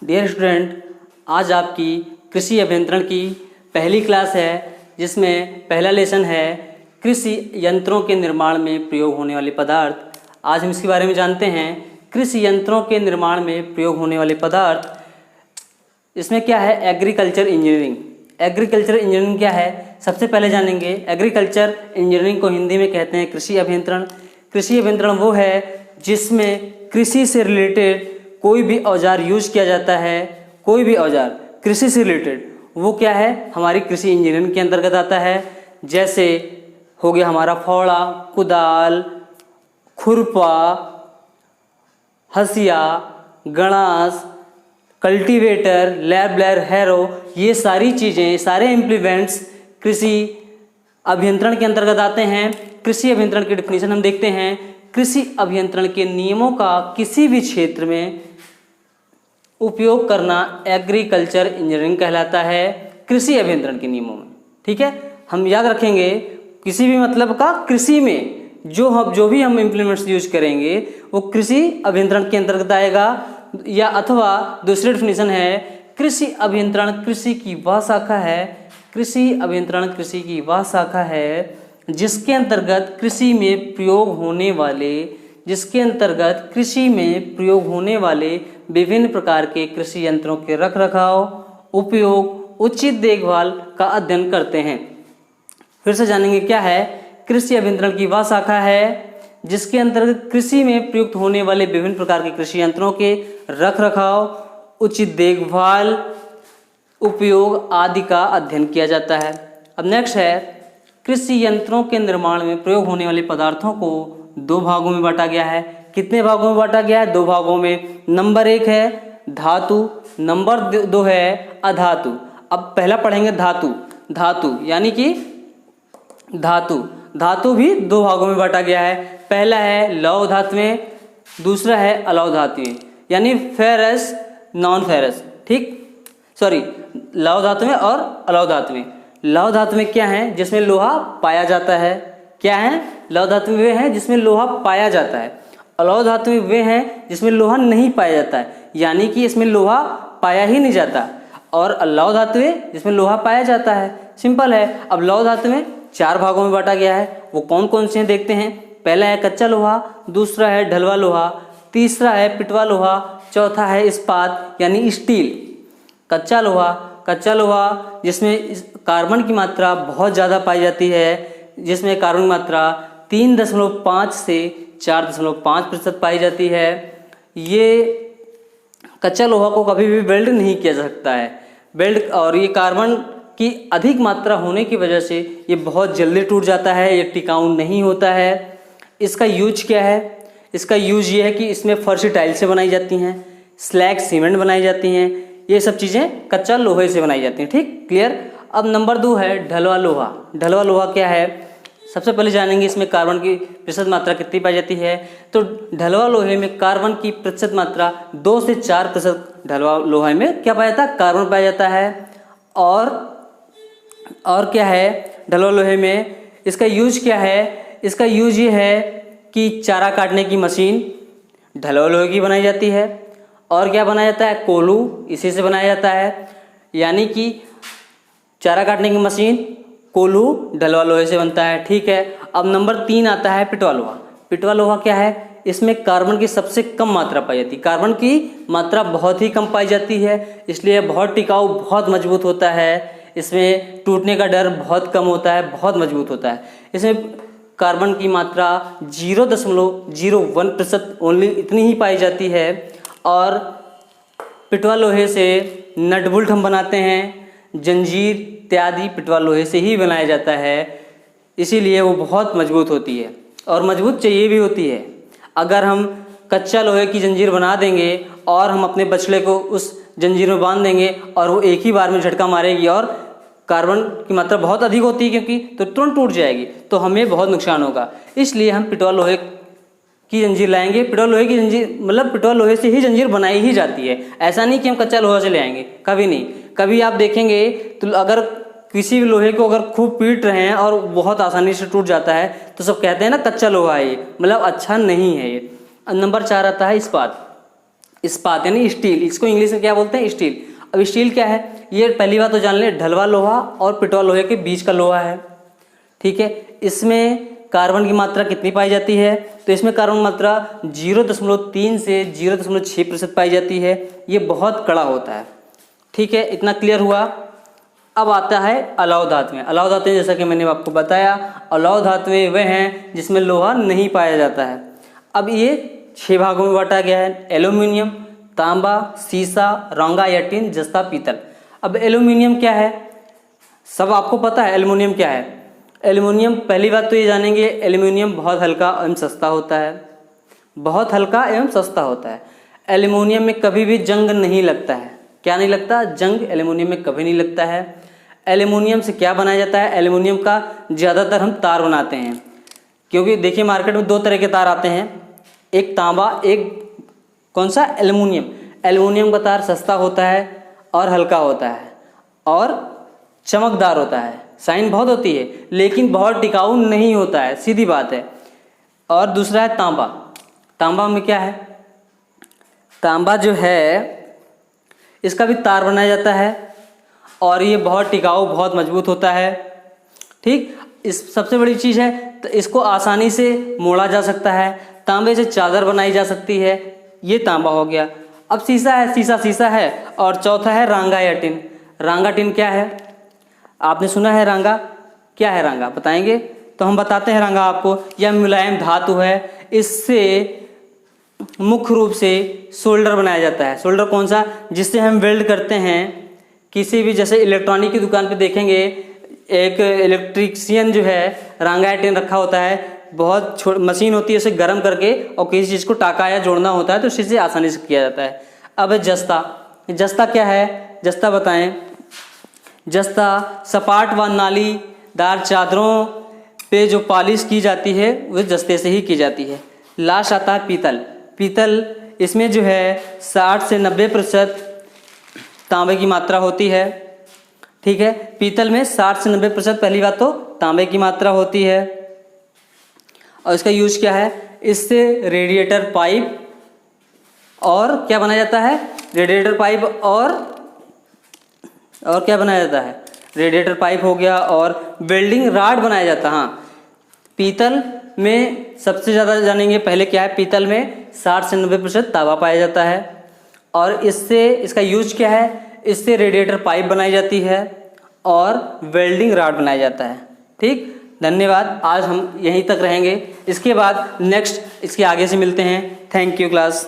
Dear student, आज आपकी कृषि अभियंत्रण की पहली क्लास है, जिसमें पहला लेसन है कृषि यंत्रों के निर्माण में प्रयोग होने वाले पदार्थ। आज हम इसके बारे में जानते हैं। कृषि यंत्रों के निर्माण में प्रयोग होने वाले पदार्थ, इसमें क्या है? Agriculture engineering. एग्रीकल्चर इंजीनियरिंग क्या है? सबसे पहले जानेंगे। एग्रीकल्चर इंजीनियरिंग को हिंदी में कहते हैं कृषि अभियंत्रण। कृषि अभियंत्रण वो है जिसमें कृषि से रिलेटेड कोई भी औजार यूज किया जाता है। कोई भी औजार कृषि से रिलेटेड वो क्या है? हमारी कृषि इंजीनियरिंग के अंतर्गत आता है। जैसे हो गया हमारा फावड़ा, कुदाल, खुरपा, हसिया, गणास, कल्टीवेटर, लेबलर, हैरो, ये सारी चीज़ें, सारे इम्प्लीमेंट्स कृषि अभियंत्रण के अंतर्गत आते हैं। कृषि अभियंत्रण की डिफिनीशन हम देखते हैं। कृषि अभियंत्रण के नियमों का किसी भी क्षेत्र में उपयोग करना एग्रीकल्चर इंजीनियरिंग कहलाता है, कृषि अभियंत्रण के नियमों में। ठीक है, हम याद रखेंगे किसी भी मतलब का कृषि में जो भी हम इम्प्लीमेंट्स यूज करेंगे वो कृषि अभियंत्रण के अंतर्गत आएगा। या अथवा दूसरी डिफिनीशन है कृषि अभियंत्रण कृषि की वह शाखा है। कृषि अभियंत्रण कृषि की वह शाखा है जिसके अंतर्गत कृषि में प्रयोग होने वाले विभिन्न प्रकार के कृषि यंत्रों के रख रखाव, उपयोग, उचित देखभाल का अध्ययन करते हैं। फिर से जानेंगे क्या है? कृषि अभियंत्रण की वह शाखा है जिसके अंतर्गत कृषि में प्रयुक्त होने वाले विभिन्न प्रकार के कृषि यंत्रों के रख रखाव, उचित देखभाल, उपयोग आदि का अध्ययन किया जाता है। अब नेक्स्ट है कृषि यंत्रों के निर्माण में प्रयोग होने वाले पदार्थों को दो भागों में बांटा गया है। कितने भागों में बांटा गया है? दो भागों में। नंबर 1 है धातु, नंबर 2 है अधातु। अब पहला पढ़ेंगे धातु। धातु यानी कि धातु भी दो भागों में बांटा गया है। पहला है लौह धातुएं, दूसरा है अलौह धातुएं, यानी फेरस, नॉन फेरस। ठीक, सॉरी, लौह धातुएं और अलौह धातुएं। लौह धातुएं क्या हैं? जिसमें लोहा पाया जाता है। क्या है? लौह धातुएं वे हैं जिसमें लोहा पाया जाता है। अलौह धातुएं वे हैं जिसमें लोहा नहीं पाया जाता है, यानी कि इसमें लोहा पाया ही नहीं जाता। और अलौह धातुएं जिसमें लोहा पाया जाता है। सिंपल है। अब लौह धातुएं 4 भागों में बांटा गया है। वो कौन कौन से हैं देखते हैं। पहला है कच्चा लोहा, दूसरा है ढलवा लोहा, तीसरा है पिटवा लोहा, चौथा है इस्पात यानी स्टील। कच्चा लोहा जिसमें कार्बन की मात्रा बहुत ज़्यादा पाई जाती है, जिसमें कार्बन की मात्रा 3.5 से 4.5% पाई जाती है। ये कच्चा लोहा को कभी भी वेल्ड नहीं किया जा सकता है। और ये कार्बन की अधिक मात्रा होने की वजह से ये बहुत जल्दी टूट जाता है, ये टिकाऊ नहीं होता है। इसका यूज क्या है? इसका यूज ये है कि इसमें फर्श टाइल्सें बनाई जाती हैं, स्लैग सीमेंट बनाई जाती हैं। ये सब चीज़ें कच्चा लोहे से बनाई जाती हैं। ठीक, क्लियर। अब नंबर 2 है ढलवा लोहा। ढलवा लोहा क्या है? सबसे पहले जानेंगे इसमें कार्बन की प्रतिशत मात्रा कितनी पाई जाती है। तो ढलवा लोहे में कार्बन की प्रतिशत मात्रा 2 से 4% ढलवा लोहे में क्या पाया जाता है? कार्बन पाया जाता है। और क्या है ढलवा लोहे में? इसका यूज क्या है? इसका यूज ये है कि चारा काटने की मशीन ढलवा लोहे की बनाई जाती है। और क्या बनाया जाता है? कोल्हू, इसी से बनाया जाता है। यानी कि चारा काटने की मशीन, कोल्हू ढलवा लोहे से बनता है। ठीक है। अब नंबर 3 आता है पिटवा लोहा। पिटवा लोहा क्या है? इसमें कार्बन की सबसे कम मात्रा पाई जाती है। कार्बन की मात्रा बहुत ही कम पाई जाती है, इसलिए बहुत टिकाऊ, बहुत मजबूत होता है। इसमें टूटने का डर बहुत कम होता है, बहुत मजबूत होता है। इसमें कार्बन की मात्रा 0.01% ओनली इतनी ही पाई जाती है। और पिटवा लोहे से नट बोल्ट हम बनाते हैं, जंजीर इत्यादि पिटवा लोहे से ही बनाया जाता है, इसीलिए वो बहुत मजबूत होती है और मजबूत चाहिए भी होती है। अगर हम कच्चा लोहे की जंजीर बना देंगे और हम अपने बछड़े को उस जंजीर में बांध देंगे और वो एक ही बार में झटका मारेगी और कार्बन की मात्रा बहुत अधिक होती है क्योंकि, तो तुरंत टूट जाएगी, तो हमें बहुत नुकसान होगा। इसलिए हम पिटवा लोहे की जंजीर लाएंगे। पिटवा लोहे की जंजीर मतलब पिटवा लोहे से ही जंजीर बनाई ही जाती है। ऐसा नहीं कि हम कच्चा लोहा से ले आएंगे, कभी नहीं। कभी आप देखेंगे तो अगर किसी भी लोहे को अगर खूब पीट रहे हैं और बहुत आसानी से टूट जाता है तो सब कहते हैं ना कच्चा लोहा है ये, मतलब अच्छा नहीं है ये। नंबर 4 आता है इस्पात। इस्पात यानी स्टील, इसको इंग्लिश में क्या बोलते हैं? स्टील। अब स्टील क्या है? ये पहली बात तो जान ले, ढलवा लोहा और पिटवा लोहे के बीच का लोहा है, ठीक है। इसमें कार्बन की मात्रा कितनी पाई जाती है? तो इसमें कार्बन मात्रा 0.3 से 0.6% पाई जाती है। ये बहुत कड़ा होता है, ठीक है। इतना क्लियर हुआ। अब आता है अलौह धातुएं। अलौह धातुएं जैसा कि मैंने आपको बताया, अलौह धातुएं वे हैं जिसमें लोहा नहीं पाया जाता है। अब ये 6 भागों में बांटा गया है: एल्यूमिनियम, तांबा, सीसा, रंगा या टिन, जस्ता, पीतल। अब एल्यूमिनियम क्या है? सब आपको पता है एल्यूमिनियम क्या है। एल्यूमिनियम, पहली बात तो ये जानेंगे, एल्यूमिनियम बहुत हल्का एवं सस्ता होता है, बहुत हल्का एवं सस्ता होता है। एल्यूमिनियम में कभी भी जंग नहीं लगता है। क्या नहीं लगता? जंग एल्यूमिनियम में कभी नहीं लगता है। एल्यूमिनियम से क्या बनाया जाता है? एल्यूमिनियम का ज़्यादातर हम तार बनाते हैं, क्योंकि देखिए मार्केट में 2 तरह के तार आते हैं, एक तांबा, एक कौन सा? एल्यूमिनियम। एल्यूमिनियम का तार सस्ता होता है और हल्का होता है और चमकदार होता है, शाइन बहुत होती है, लेकिन बहुत टिकाऊ नहीं होता है, सीधी बात है। और दूसरा है तांबा। तांबा में क्या है? तांबा जो है इसका भी तार बनाया जाता है और ये बहुत टिकाऊ, बहुत मजबूत होता है, ठीक। इस सबसे बड़ी चीज़ है, तो इसको आसानी से मोड़ा जा सकता है, तांबे से चादर बनाई जा सकती है। ये तांबा हो गया। अब सीसा है, सीसा है। और चौथा है रांगा या टिन। रांगा टिन क्या है? आपने सुना है रांगा? क्या है रांगा? बताएंगे? तो हम बताते हैं रांगा आपको। यह मुलायम धातु है, इससे मुख्य रूप से सोल्डर बनाया जाता है। सोल्डर कौन सा? जिससे हम वेल्ड करते हैं किसी भी, जैसे इलेक्ट्रॉनिक की दुकान पे देखेंगे, एक इलेक्ट्रीशियन जो है रांगा या टिन रखा होता है, बहुत मशीन होती है, उसे गर्म करके और किसी चीज़ को टाका या जोड़ना होता है तो उसी से आसानी से किया जाता है। अब है जस्ता। जस्ता क्या है? जस्ता बताएं। जस्ता सपाट व नालीदार चादरों पे जो पॉलिश की जाती है वह जस्ते से ही की जाती है। लास्ट आता है पीतल। पीतल, इसमें जो है 60 से 90% तांबे की मात्रा होती है, ठीक है। पीतल में 60 से 90% पहली बात तो तांबे की मात्रा होती है। और इसका यूज क्या है? इससे रेडिएटर पाइप और क्या बनाया जाता है? रेडिएटर पाइप और क्या बनाया जाता है? रेडिएटर पाइप हो गया और वेल्डिंग रॉड बनाया जाता है। हाँ, पीतल में सबसे ज़्यादा जानेंगे पहले क्या है? पीतल में 60 से 90% तांबा पाया जाता है और इससे, इसका यूज क्या है? इससे रेडिएटर पाइप बनाई जाती है और वेल्डिंग रॉड बनाया जाता है, ठीक। धन्यवाद। आज हम यहीं तक रहेंगे, इसके बाद नेक्स्ट इसके आगे से मिलते हैं। Thank you class.